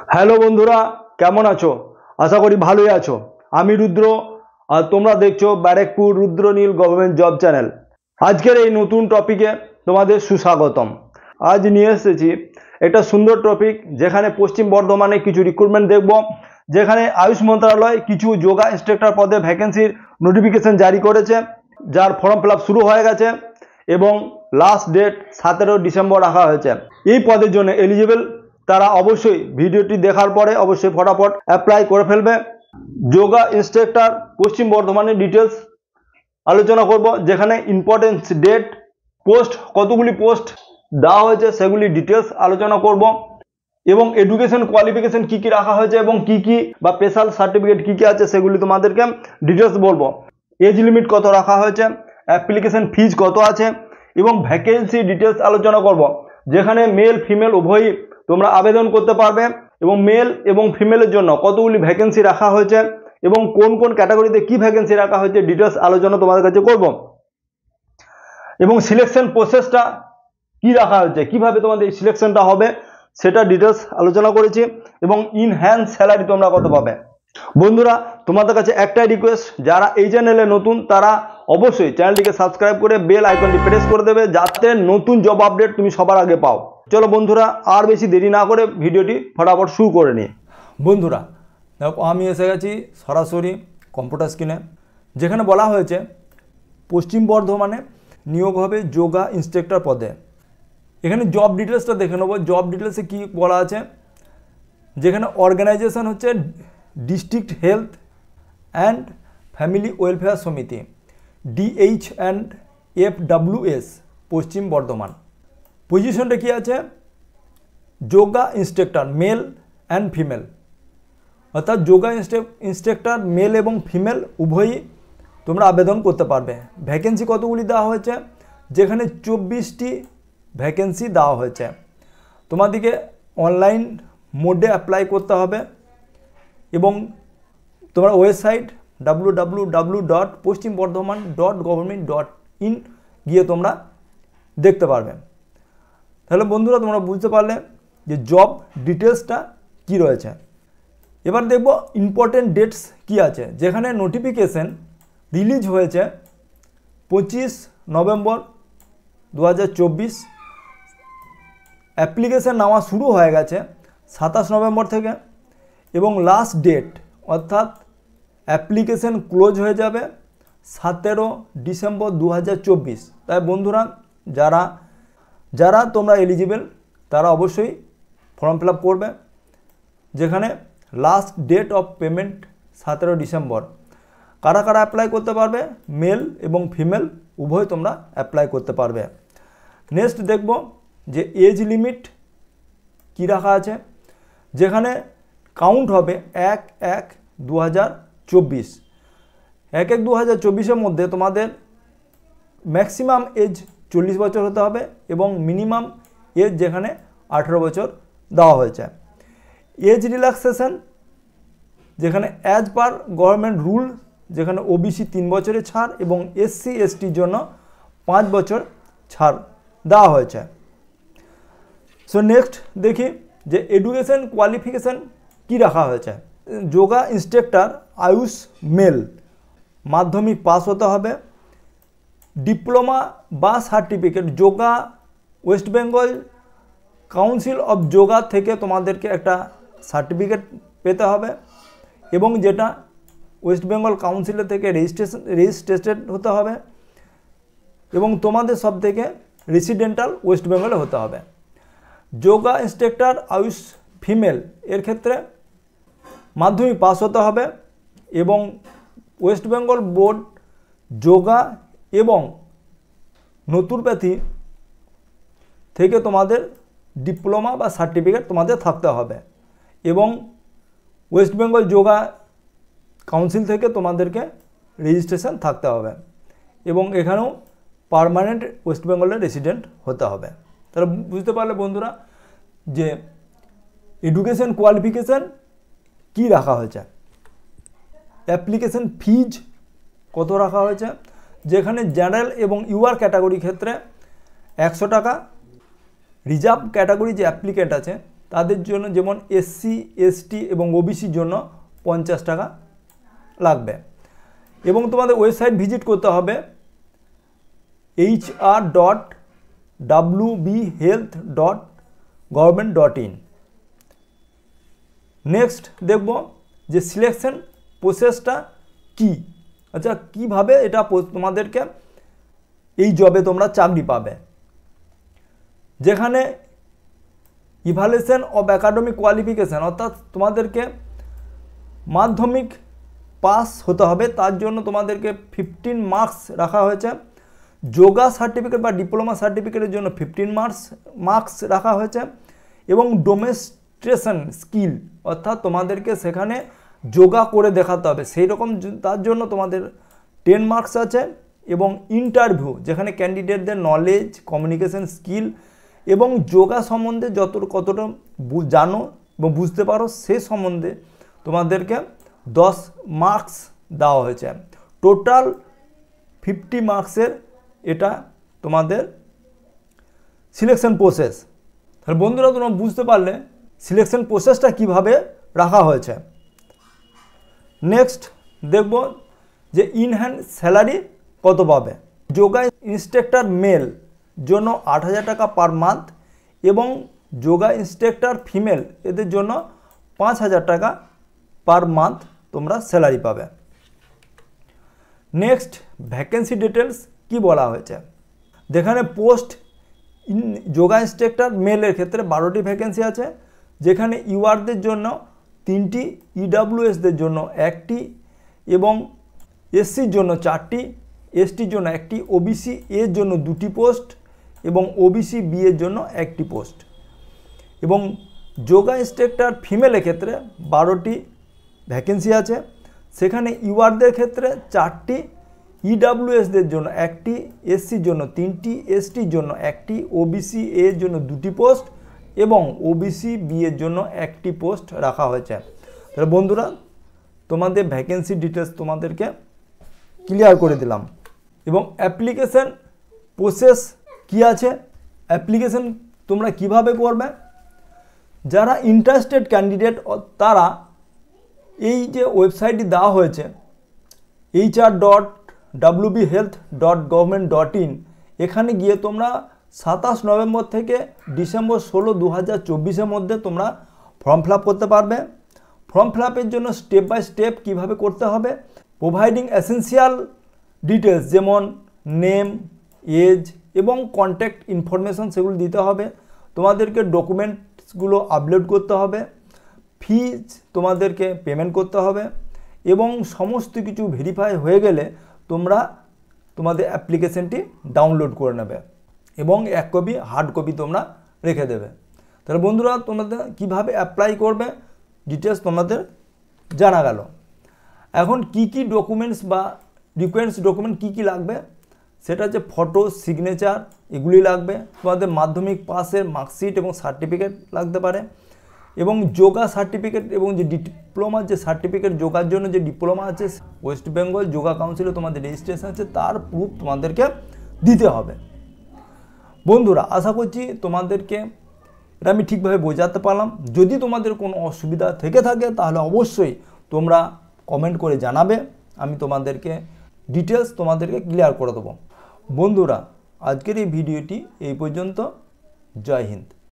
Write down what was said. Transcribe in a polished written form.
Hello বন্ধুরা, কেমন আছো? আশা করি ভালোই আছো। আমি রুদ্র আর তোমরা দেখছো Barrackpore Rudranil government job channel. আজকের এই নতুন টপিকে তোমাদের সুস্বাগতম। আজ নিয়ে এসেছি একটা সুন্দর টপিক, যেখানে পশ্চিম বর্ধমানে কিছু রিক্রুটমেন্ট দেখব, যেখানে আয়ুষ মন্ত্রণালয় কিছু যোগা ইনস্ট্রাক্টর পদে ভ্যাকেন্সির নোটিফিকেশন জারি করেছে, যার ফর্ম ফিল আপ শুরু হয়ে গেছে এবং লাস্ট ডেট 17 ডিসেম্বর রাখা হয়েছে। এই পদের জন্য এলিজিবল তারা অবশ্যই ভিডিওটি দেখার পরে অবশ্যই ফটাফট অ্যাপ্লাই করে ফেলবে। যোগা ইনস্ট্রাক্টর পশ্চিম বর্ধমানের ডিটেলস আলোচনা করব, যেখানে ইম্পর্টেন্স ডেট, পোস্ট, কতগুলি পোস্ট দেওয়া হয়েছে সেগুলি ডিটেলস আলোচনা করব, এবং এডুকেশন কোয়ালিফিকেশন কি কি রাখা হয়েছে এবং কি কি বা স্পেশাল সার্টিফিকেট কি কি আছে সেগুলি তোমাদেরকে ডিটেলস বলবো। এজ লিমিট কত রাখা হয়েছে, অ্যাপ্লিকেশন ফিজ কত আছে এবং ভ্যাকেন্সি ডিটেলস আলোচনা করব, যেখানে মেল ফিমেল উভয়ই তোমরা আবেদন করতে পারবে, এবং মেল এবং ফিমেলের জন্য কতগুলি ভ্যাকেন্সি রাখা হয়েছে এবং কোন কোন ক্যাটাগরিতে কি ভ্যাকেন্সি রাখা হয়েছে ডিটেলস আলোচনা তোমাদের কাছে করব, এবং সিলেকশন প্রসেসটা কি রাখা হয়েছে, কিভাবে তোমাদের সিলেকশনটা হবে সেটা ডিটেলস আলোচনা করেছি, এবং ইন হ্যান্ড স্যালারি তোমরা কত পাবে। বন্ধুরা, তোমাদের কাছে একটাই রিকোয়েস্ট, যারা এই চ্যানেলে নতুন তারা অবশ্যই চ্যানেলটিকে সাবস্ক্রাইব করে বেল আইকনটি প্রেস করে দেবে, যাতে নতুন জব আপডেট তুমি সবার আগে পাও। চলো বন্ধুরা, আর বেশি দেরি না করে ভিডিওটি ফটাফট শুরু করে নিই। বন্ধুরা দেখো, আমি এসে গেছি সরাসরি কম্পিউটার স্ক্রিনে, যেখানে বলা হয়েছে পশ্চিম বর্ধমানে নিয়োগ হবে যোগা ইনস্ট্রাক্টর পদে। এখানে জব ডিটেলসটা দেখে নেবো। জব ডিটেলসে কি বলা আছে, যেখানে অর্গানাইজেশন হচ্ছে district health and family welfare সমিতি, DH&FWS পশ্চিম বর্ধমান। পজিশনটা কি আছে, yoga instructor male and female, অর্থাৎ যোগা ইনস্ট্রাক্টর মেল এবং ফিমেল উভয়ই তোমরা আবেদন করতে পারবে। ভ্যাকেন্সি কতগুলি দেওয়া হয়েছে, যেখানে 24টি ভ্যাকেন্সি দেওয়া হয়েছে। তোমাদেরকে অনলাইন মোডে অ্যাপ্লাই করতে হবে, এবং তোমার ওয়েবসাইট www.পশ্চিমবর্ধমান.gov.in গিয়ে তোমরা দেখতে পারবে। তাহলে বন্ধুরা, তোমরা বুঝতে পারলে যে জব ডিটেলসটা কি রয়েছে। এবার দেখব ইম্পর্টেন্ট ডেটস কি আছে, যেখানে নোটিফিকেশন রিলিজ হয়েছে 25 নভেম্বর 2024, অ্যাপ্লিকেশান নেওয়া শুরু হয়ে গেছে 27 নভেম্বর থেকে, এবং লাস্ট ডেট অর্থাৎ অ্যাপ্লিকেশান ক্লোজ হয়ে যাবে 17 ডিসেম্বর 2024। তাই বন্ধুরা, যারা তোমরা এলিজিবল তারা অবশ্যই ফর্ম ফিল আপ করবে, যেখানে last date of payment 17 December. কারা কারা অ্যাপ্লাই করতে পারবে, মেল এবং ফিমেল উভয় তোমরা অ্যাপ্লাই করতে পারবে। নেক্সট দেখব যে এজ লিমিট কি রাখা আছে, যেখানে কাউন্ট হবে 1/1/2024। 1/1/2024 মধ্যে তোমাদের ম্যাক্সিমাম এজ 40 বছর হতে হবে এবং মিনিমাম এজ যেখানে 18 বছর দেওয়া হয়েছে। এজ রিল্যাক্সেশন যেখানে অ্যাজ পার গভর্নমেন্ট রুল, যেখানে ওবিসি 3 বছরের ছাড় এবং SC STর জন্য 5 বছর ছাড় দেওয়া হয়েছে। সো নেক্সট দেখি যে এডুকেশন কোয়ালিফিকেশান কি রাখা হয়েছে। যোগা ইনস্ট্রাক্টর আয়ুষ মেল মাধ্যমিক পাস হতে হবে, ডিপ্লোমা বা certificate yoga West Bengal council of yoga থেকে তোমাদেরকে একটা সার্টিফিকেট পেতে হবে, এবং যেটা ওয়েস্ট বেঙ্গল কাউন্সিলের থেকে রেজিস্ট্রেটেড হতে হবে, এবং তোমাদের সব থেকে রেসিডেন্টাল ওয়েস্ট বেঙ্গলে হতে হবে। যোগা ইনস্ট্রাক্টর আয়ুষ ফিমেল এর ক্ষেত্রে মাধ্যমিক পাস হতে হবে, এবং ওয়েস্ট বেঙ্গল বোর্ড যোগা এবং নতুরপ্যাথি থেকে তোমাদের ডিপ্লোমা বা সার্টিফিকেট তোমাদের থাকতে হবে, এবং ওয়েস্ট বেঙ্গল যোগা কাউন্সিল থেকে তোমাদেরকে রেজিস্ট্রেশন থাকতে হবে, এবং এখানেও পার্মানেন্ট ওয়েস্ট বেঙ্গলের রেসিডেন্ট হতে হবে। তাহলে বুঝতে পারলে বন্ধুরা যে এডুকেশন কোয়ালিফিকেশান কি রাখা হয়েছে। অ্যাপ্লিকেশন ফিজ কত রাখা হয়েছে, যেখানে জেনারেল এবং ইউআর ক্যাটাগরি ক্ষেত্রে 100 টাকা, রিজার্ভ ক্যাটাগরি যে অ্যাপ্লিকেন্ট আছে তাদের জন্য, যেমন এসসি এসটি এবং ওবিসির জন্য 50 টাকা লাগবে। এবং তোমাদের ওয়েবসাইট ভিজিট করতে হবে hr.wbhealth.government.in। নেক্সট দেখব যে সিলেকশন প্রসেসটা কি। আচ্ছা, কিভাবে এটা তোমাদেরকে এই জবে তোমরা চাকরি পাবে, যেখানে ইভ্যালুয়েশন অফ একাডেমিক কোয়ালিফিকেশান, অর্থাৎ তোমাদেরকে মাধ্যমিক পাস হতে হবে, তার জন্য তোমাদেরকে 15 মার্কস রাখা হয়েছে। যোগা সার্টিফিকেট বা ডিপ্লোমা সার্টিফিকেটের জন্য 15 মার্কস রাখা হয়েছে। এবং ডেমনস্ট্রেশন স্কিল, অর্থাৎ তোমাদেরকে সেখানে যোগা করে দেখাতে হবে, সেই রকম তার জন্য তোমাদের 10 মার্কস আছে। এবং ইন্টারভিউ, যেখানে ক্যান্ডিডেটদের নলেজ, কমিউনিকেশন স্কিল এবং যোগা সম্বন্ধে কতটা জানো এবং বুঝতে পারো সে সম্বন্ধে তোমাদেরকে 10 মার্কস দেওয়া হয়েছে। টোটাল 50 মার্কসের এটা তোমাদের সিলেকশন প্রসেস। তাহলে বন্ধুরা, তোমরা বুঝতে পারলে সিলেকশন প্রসেসটা কিভাবে রাখা হয়েছে। নেক্সট দেখব যে ইন হ্যান্ড স্যালারি কত পাবে। যোগা ইনস্ট্রাক্টর মেল জন্য 8,000 টাকা পার মান্থ এবং যোগা ইনস্ট্রাক্টর ফিমেল এদের জন্য 5,000 টাকা পার মান্থ তোমরা স্যালারি পাবে। নেক্সট ভ্যাকেন্সি ডিটেলস কি বলা হয়েছে, যেখানে পোস্ট যোগা ইনস্ট্রাক্টর মেলের ক্ষেত্রে 12টি ভ্যাকেন্সি আছে, যেখানে ইউআরদের জন্য 3টি, ইডাব্লিউএসদের জন্য 1টি এবং এসসির জন্য 4টি, এসটির জন্য 1টি, ওবিসি এর জন্য 2টি পোস্ট এবং ওবিসি বি এর জন্য 1টি পোস্ট। এবং যোগা ইনস্ট্রাক্টর ফিমেলের ক্ষেত্রে 12টি ভ্যাকেন্সি আছে, সেখানে ইউআরদের ক্ষেত্রে 4টি, ইডাব্লিউএসদের জন্য 1টি, এসসির জন্য 3টি, এসটির জন্য 1টি, ওবিসি এর জন্য 2টি পোস্ট এবং ওবিসি বি এর জন্য 1টি পোস্ট রাখা হয়েছে। তাহলে বন্ধুরা, তোমাদের ভ্যাকেন্সি ডিটেলস তোমাদেরকে ক্লিয়ার করে দিলাম। এবং অ্যাপ্লিকেশন প্রসেস কি আছে, অ্যাপ্লিকেশন তোমরা কিভাবে করবে। যারা ইন্টারেস্টেড ক্যান্ডিডেট তারা এই যে ওয়েবসাইটটি দেওয়া হয়েছে hr.wbhealth.government.in, এখানে গিয়ে তোমরা 27 নভেম্বর থেকে ডিসেম্বর 16, 2024 মধ্যে তোমরা ফর্ম ফিল আপ করতে পারবে। ফর্ম ফিল আপের জন্য স্টেপ বাই স্টেপ কীভাবে করতে হবে, প্রোভাইডিং এসেন্সিয়াল ডিটেলস যেমন নেম, এজ এবং কন্ট্যাক্ট ইনফরমেশন সেগুলো দিতে হবে। তোমাদেরকে ডকুমেন্টসগুলো আপলোড করতে হবে, ফিজ তোমাদেরকে পেমেন্ট করতে হবে এবং সমস্ত কিছু ভেরিফাই হয়ে গেলে তোমরা তোমাদের অ্যাপ্লিকেশনটি ডাউনলোড করে নেবে এবং 1 কপি হার্ড কপি তোমরা রেখে দেবে। তাহলে বন্ধুরা, তোমাদের কিভাবে অ্যাপ্লাই করবে ডিটেলস তোমাদের জানা গেল। এখন কি কি ডকুমেন্টস বা রিকোয়ার্ডস ডকুমেন্ট কি লাগবে, সেটা হচ্ছে ফটো, সিগনেচার, এগুলি লাগবে। তোমাদের মাধ্যমিক পাসের মার্কশিট এবং সার্টিফিকেট লাগতে পারে এবং যোগা সার্টিফিকেট এবং যে ডিপ্লোমার যে সার্টিফিকেট, যোগার জন্য যে ডিপ্লোমা আছে ওয়েস্ট বেঙ্গল যোগা কাউন্সিলে তোমাদের রেজিস্ট্রেশন আছে, তার প্রুফ তোমাদেরকে দিতে হবে। বন্ধুরা, আশা করছি তোমাদেরকে এটা আমি ঠিকভাবে বোঝাতে পারলাম। যদি তোমাদের কোনো অসুবিধা থেকে থাকে তাহলে অবশ্যই তোমরা কমেন্ট করে জানাবে, আমি তোমাদেরকে ডিটেলস তোমাদেরকে ক্লিয়ার করে দেবো। বন্ধুরা, আজকের এই ভিডিওটি এই পর্যন্ত। জয় হিন্দ।